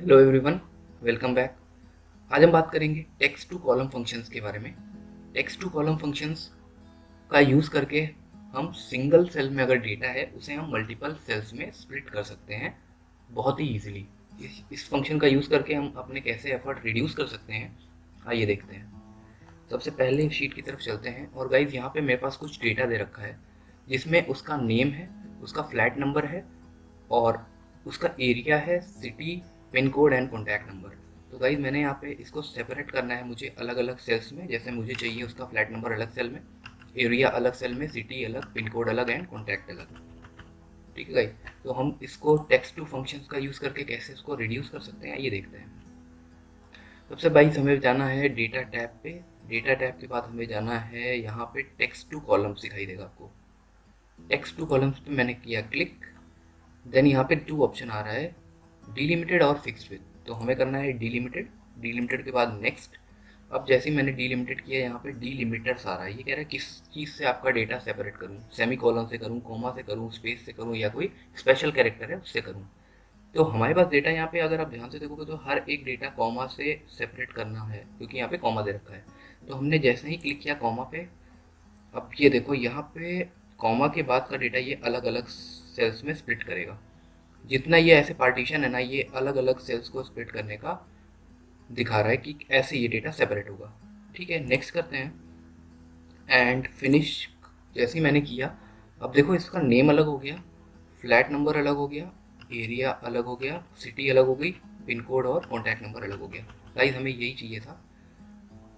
Hello everyone, welcome back. आज हम बात करेंगे टेक्स्ट टू कॉलम फंक्शंस के बारे में। टेक्स्ट टू कॉलम फंक्शंस का यूज़ करके हम सिंगल सेल में अगर डेटा है उसे हम मल्टीपल सेल्स में स्प्लिट कर सकते हैं बहुत ही ईजिली। इस फंक्शन का यूज़ करके हम अपने कैसे एफर्ट रिड्यूस कर सकते हैं, आइए देखते हैं। सबसे पहले शीट की तरफ चलते हैं और गाइज यहाँ पे मेरे पास कुछ डेटा दे रखा है जिसमें उसका नेम है, उसका फ्लैट नंबर है और उसका एरिया है, city, pin code and contact number. तो गाइज मैंने यहाँ पे इसको सेपरेट करना है मुझे अलग अलग सेल्स में। जैसे मुझे चाहिए उसका फ्लैट नंबर अलग सेल में, एरिया अलग सेल में, सिटी अलग, पिन कोड अलग एंड कॉन्टैक्ट अलग। ठीक है गाइज, तो हम इसको टेक्स्ट टू फंक्शंस का यूज़ करके कैसे इसको रिड्यूस कर सकते हैं ये देखते हैं। सबसे गाइज हमें जाना है डेटा टैब पे। डेटा टैब के बाद हमें जाना है यहाँ पे टेक्स्ट टू कॉलम्स दिखाई देगा आपको। टेक्स्ट टू कॉलम्स पे मैंने किया क्लिक। देन यहाँ पे टू ऑप्शन आ रहा है, डिलिमिटेड और फिक्स्ड विथ। तो हमें करना है डिलिमिटेड। डिलिमिटेड के बाद नेक्स्ट। अब जैसे ही मैंने डिलिमिटेड किया यहाँ पे डिलिमिटर्स आ रहा है। ये कह रहा है किस चीज़ से आपका डेटा सेपरेट करूँ, सेमी कॉलन से करूँ, कोमा से करूँ, स्पेस से करूँ या कोई स्पेशल कैरेक्टर है उससे करूँ। तो हमारे पास डेटा यहाँ पे अगर आप ध्यान से देखोगे तो हर एक डेटा कॉमा से सेपरेट करना है क्योंकि यहाँ पे कॉमा दे रखा है। तो हमने जैसे ही क्लिक किया कॉमा पे, अब ये देखो यहाँ पे कॉमा के बाद का डेटा ये अलग अलग सेल्स में स्प्लिट करेगा। जितना ये ऐसे पार्टीशन है ना, ये अलग अलग सेल्स को स्प्लिट करने का दिखा रहा है कि ऐसे ये डेटा सेपरेट होगा। ठीक है, नेक्स्ट करते हैं एंड फिनिश। जैसे ही मैंने किया, अब देखो इसका नेम अलग हो गया, फ्लैट नंबर अलग हो गया, एरिया अलग हो गया, सिटी अलग हो गई, पिन कोड और कॉन्टैक्ट नंबर अलग हो गया। गाइस हमें यही चाहिए था।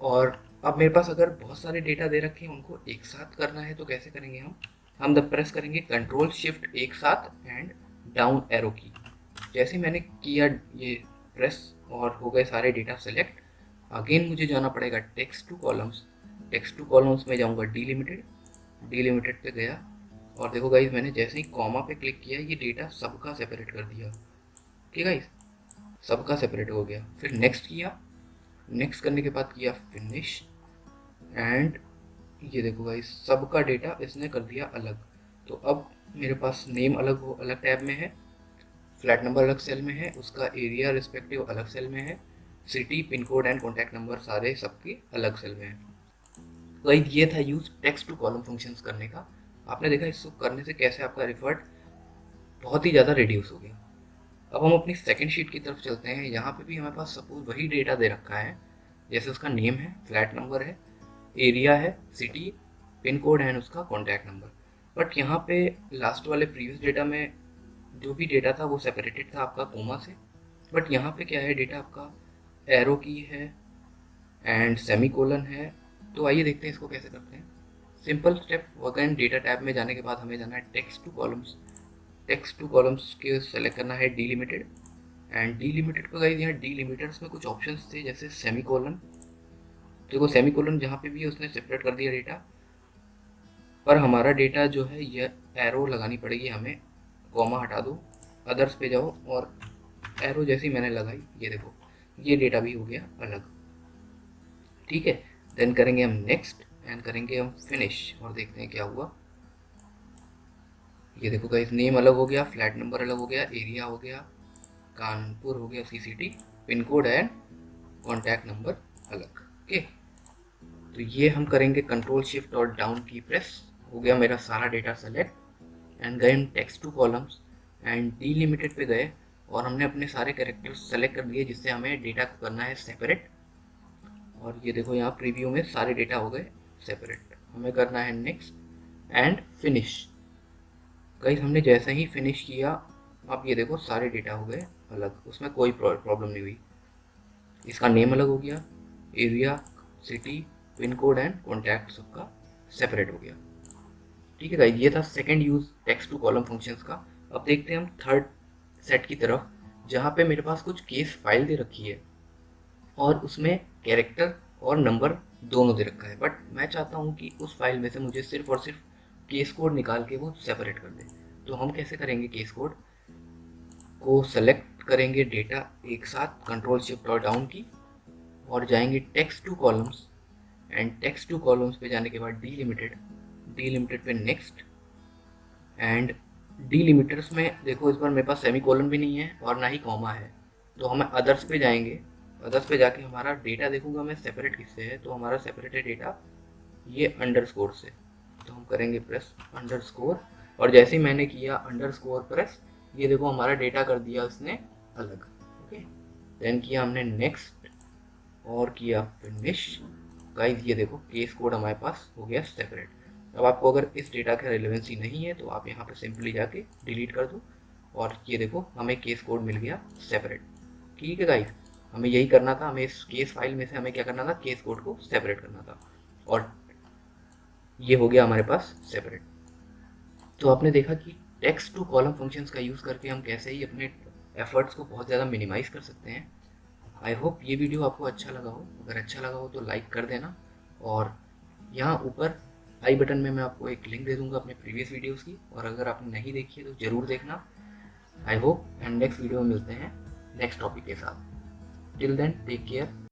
और अब मेरे पास अगर बहुत सारे डेटा दे रखे हैं उनको एक साथ करना है तो कैसे करेंगे हम प्रेस करेंगे कंट्रोल शिफ्ट एक साथ एंड डाउन एरो की। जैसे मैंने किया ये प्रेस और हो गए सारे डेटा सेलेक्ट। अगेन मुझे जाना पड़ेगा text two columns. Text two columns में जाऊंगा डिलिमिटेड। डिलिमिटेड पे गया और देखो गाइस मैंने जैसे ही कॉमा पे क्लिक किया ये डेटा सबका सेपरेट कर दिया। ठीक है गाइस, सबका सेपरेट हो गया। फिर नेक्स्ट किया, नेक्स्ट करने के बाद किया फिनिश एंड ये देखो गाइस सबका डेटा इसने कर दिया अलग। तो अब मेरे पास नेम अलग हो, अलग टैब में है, फ्लैट नंबर अलग सेल में है, उसका एरिया रिस्पेक्टिव अलग सेल में है, city, pin code and contact number सारे सबके अलग सेल में है। तो ये था use text to column functions करने का। आपने देखा इसको करने से कैसे आपका एफर्ट बहुत ही ज़्यादा रिड्यूस हो गया। अब हम अपनी सेकंड शीट की तरफ चलते हैं। यहाँ पे भी हमारे पास सपोज वही डेटा दे रखा है, जैसे उसका नेम है, फ्लैट नंबर है, एरिया है, सिटी, पिन कोड है, उसका कॉन्टैक्ट नंबर। बट यहाँ पे लास्ट वाले प्रीवियस डेटा में जो भी डेटा था वो सेपरेटेड था आपका कोमा से। बट यहाँ पे क्या है, डेटा आपका एरो की है एंड सेमी कोलन है। तो आइए देखते हैं इसको कैसे करते हैं। Simple step, again data tab में जाने के बाद हमें जाना है text two columns. Text two columns के सेलेक्ट करना है डिलिमिटेड एंड डिलिमिटेड को गाइस यहाँ डिलिमिटर्स में कुछ ऑप्शंस थे जैसे सेमी कोलन। देखो सेमी कोलन जहाँ पे भी है उसने सेपरेट कर दिया डेटा, पर हमारा डेटा जो है ये एरो लगानी पड़ेगी हमें। कॉमा हटा दो, अदर्स पे जाओ और एरो जैसी मैंने लगाई, ये देखो ये डेटा भी हो गया अलग। ठीक है, देन करेंगे हम नेक्स्ट एंड करेंगे हम फिनिश और देखते हैं क्या हुआ। ये देखो गाइस नेम अलग हो गया, फ्लैट नंबर अलग हो गया, एरिया हो गया, कानपुर हो गया CCT, pin code and contact number अलग। ओके, तो ये हम करेंगे कंट्रोल शिफ्ट और डाउन की प्रेस। हो गया मेरा सारा डेटा सेलेक्ट एंड गए हम text two columns and delimited पे गए और हमने अपने सारे कैरेक्टर्स सेलेक्ट कर लिए जिससे हमें डेटा को करना है सेपरेट। और ये देखो यहाँ प्रीव्यू में सारे डेटा हो गए सेपरेट। हमें करना है नेक्स्ट एंड फिनिश। गाइस हमने जैसे ही फिनिश किया, अब ये देखो सारे डेटा हो गए अलग, उसमें कोई प्रॉब्लम नहीं हुई। इसका नेम अलग हो गया, area, city, pin code and contact सबका सेपरेट हो गया। ठीक है गाइस, ये था second use text to column functions का। अब देखते हैं हम थर्ड सेट की तरफ, जहाँ पे मेरे पास कुछ केस फाइल दे रखी है और उसमें कैरेक्टर और नंबर दोनों दे रखा है। बट मैं चाहता हूँ कि उस फाइल में से मुझे सिर्फ और सिर्फ केस कोड निकाल के वो सेपरेट कर दे। तो हम कैसे करेंगे, केस कोड को सेलेक्ट करेंगे डेटा एक साथ कंट्रोल शिफ्ट और डाउन की और जाएंगे text two columns and text two columns पे जाने के बाद डिलिमिटेड। डिलिमिटेड पे नेक्स्ट एंड डिलिमिटर्स में देखो इस बार मेरे पास सेमी कोलन भी नहीं है और ना ही कॉमा है। तो हम अदर्स पे जाएंगे, अदर्स पे जाके हमारा डेटा देखूंगा मैं सेपरेट किससे है, तो हमारा सेपरेट है डेटा ये अंडरस्कोर से। तो हम करेंगे प्रेस अंडरस्कोर, और जैसे ही मैंने किया अंडरस्कोर प्रेस, ये देखो हमारा डेटा कर दिया उसने अलग। ओके, देन किया हमने नेक्स्ट और किया फिनिश। गाइस ये देखो केस कोड हमारे पास हो गया सेपरेट। अब आपको अगर इस डेटा का रिलेवेंसी नहीं है तो आप यहाँ पे सिंपली जाके डिलीट कर दो, और ये देखो हमें केस कोड मिल गया सेपरेट। ठीक है गाइस, हमें यही करना था, हमें इस केस फाइल में से हमें क्या करना था, केस कोड को सेपरेट करना था, और ये हो गया हमारे पास सेपरेट। तो आपने देखा कि टेक्स्ट टू कॉलम फंक्शंस का यूज़ करके हम कैसे ही अपने एफर्ट्स को बहुत ज़्यादा मिनिमाइज़ कर सकते हैं। आई होप ये वीडियो आपको अच्छा लगा हो, अगर अच्छा लगा हो तो लाइक कर देना, और यहाँ ऊपर आई बटन में मैं आपको एक लिंक दे दूंगा अपने प्रीवियस वीडियोस की, और अगर आपने नहीं देखी है तो ज़रूर देखना। I hope, and next video में मिलते हैं नेक्स्ट टॉपिक के साथ। Till then take care.